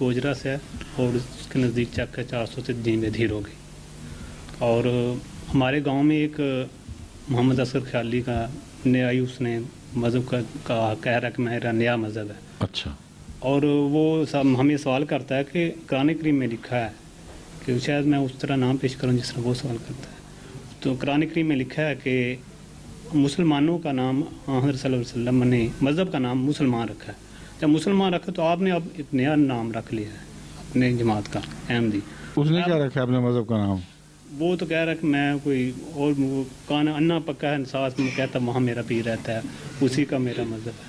گوجرا سے ہے اور اس کے نزدیک چک ہے 400 سے دین میں دھیر ہوگی، اور ہمارے گاؤں میں ایک محمد اصغر خیالی کا نیا ہی اس نے مذہب کا کہہ رہا کہ میرا نیا مذہب ہے، اچھا، اور وہ ہمیں سوال کرتا ہے کہ قرآن کریم میں لکھا ہے کہ شاید میں اس طرح نام پیش کروں جس طرح وہ سوال کرتا ہے، تو قرآن کریم میں لکھا ہے کہ مسلمانوں کا نام حضرت صلی اللہ علیہ وسلم نے مذہب کا نام مسلمان رکھا ہے۔ جب مسلمان رکھا تو آپ نے اب ایک نیا نام رکھ لیا ہے اپنے جماعت کا، احمدی۔ اس نے کیا رکھا ہے اپنے مذہب کا نام؟ وہ تو کہہ رہا ہے کہ میں کوئی اور کانا انا پکا ہے ساتھ میں کہتا وہاں میرا پیر رہتا ہے، اسی کا میرا مذہب ہے۔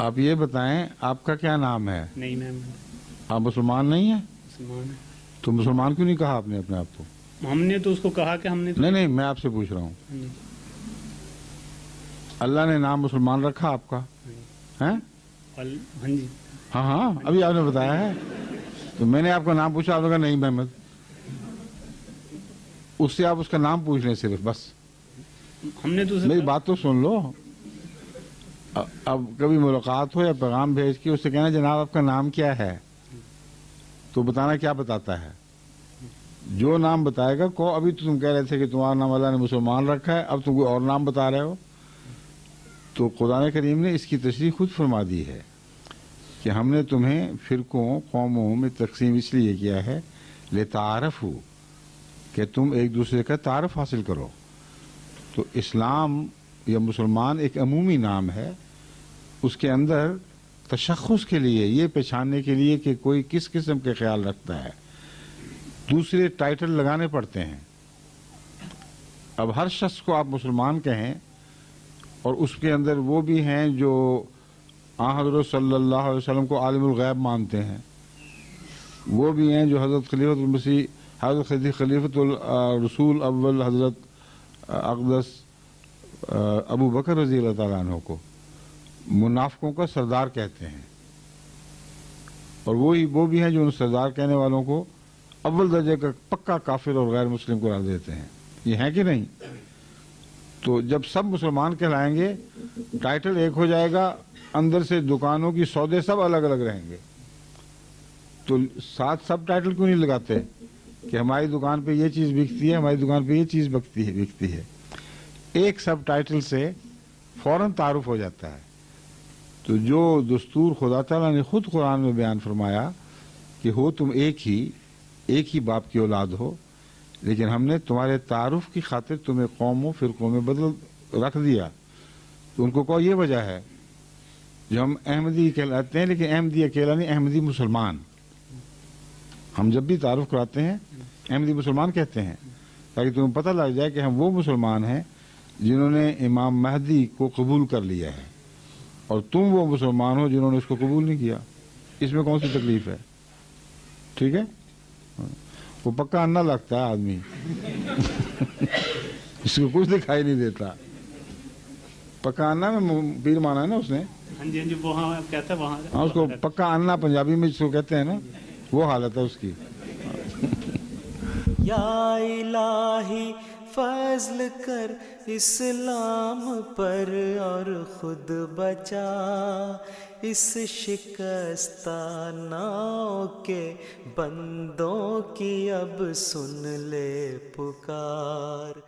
آپ یہ بتائیں آپ کا کیا نام ہے؟ نہیں میں آپ مسلمان نہیں ہیں؟ مسلمان ہے۔ تو مسلمان کیوں نہیں کہا آپ نے اپنے آپ کو؟ ہم نے تو اس کو کہا کہ ہم نے نہیں میں آپ سے پوچھ رہا ہوں، اللہ نے نام مسلمان رکھا آپ کا ہیں؟ ہاں جی، ہاں ابھی آپ نے بتایا ہے، تو میں نے آپ کا نام پوچھا، آپ نے کہا نہیں محمد، اس سے آپ اس کا نام پوچھ لیں صرف، بس ہم نے تو میری بات تو سن لو۔ اب کبھی ملاقات ہو یا پیغام بھیج کے اس سے کہنا جناب آپ کا نام کیا ہے، تو بتانا کیا بتاتا ہے، جو نام بتائے گا کو۔ ابھی تو تم کہہ رہے تھے کہ تمہارا نام اللہ نے مسلمان رکھا ہے، اب تم کوئی اور نام بتا رہے ہو، تو قرآن کریم نے اس کی تشریح خود فرما دی ہے کہ ہم نے تمہیں فرقوں قوموں میں تقسیم اس لیے کیا ہے لتعارفوا، کہ تم ایک دوسرے کا تعارف حاصل کرو۔ تو اسلام یا مسلمان ایک عمومی نام ہے، اس کے اندر تشخص کے لیے، یہ پہچاننے کے لیے کہ کوئی کس قسم کے خیال رکھتا ہے، دوسرے ٹائٹل لگانے پڑتے ہیں۔ اب ہر شخص کو آپ مسلمان کہیں، اور اس کے اندر وہ بھی ہیں جو حضرت صلی اللہ علیہ وسلم کو عالم الغیب مانتے ہیں، وہ بھی ہیں جو حضرت خلیفۃ المسیح، حضرت خلیفۃ الرسول اول حضرت اقدس ابو بکر رضی اللہ تعالیٰ عنہ کو منافقوں کا سردار کہتے ہیں، اور وہ بھی ہیں جو ان سردار کہنے والوں کو اول درجے کا پکا کافر اور غیر مسلم قرار دیتے ہیں۔ یہ ہیں کہ نہیں؟ تو جب سب مسلمان کہلائیں گے، ٹائٹل ایک ہو جائے گا، اندر سے دکانوں کی سودے سب الگ الگ رہیں گے، تو ساتھ سب ٹائٹل کیوں نہیں لگاتے کہ ہماری دکان پہ یہ چیز بکتی ہے، ہماری دکان پہ یہ چیز بکتی ہے۔ ایک سب ٹائٹل سے فوراً تعارف ہو جاتا ہے۔ تو جو دستور خدا تعالیٰ نے خود قرآن میں بیان فرمایا کہ ہو تم ایک ہی باپ کی اولاد ہو، لیکن ہم نے تمہارے تعارف کی خاطر تمہیں قوموں فرقوں میں بدل رکھ دیا، تو ان کو کہو یہ وجہ ہے جو ہم احمدی کہلاتے ہیں، لیکن احمدی اکیلا نہیں، احمدی مسلمان۔ ہم جب بھی تعارف کراتے ہیں احمدی مسلمان کہتے ہیں، تاکہ تمہیں پتہ لگ جائے کہ ہم وہ مسلمان ہیں جنہوں نے امام مہدی کو قبول کر لیا ہے، اور تم وہ مسلمان ہو جنہوں نے اس کو قبول نہیں کیا۔ اس میں کون سی تکلیف ہے؟ ٹھیک ہے، وہ پکا انا لگتا ہے آدمی اس کو کچھ دکھائی نہیں دیتا۔ پکا انا میں پیر مانا ہے نا اس نے، ہاں جی وہاں کہتا ہے وہاں، ہاں اس کو پکا انا پنجابی میں جس کو کہتے ہیں نا، وہ حالت ہے اس کی۔ یا الہی فضل کر اسلام پر اور خود بچا اس شکستہ ناؤ کے بندوں کی، اب سن لے پکار۔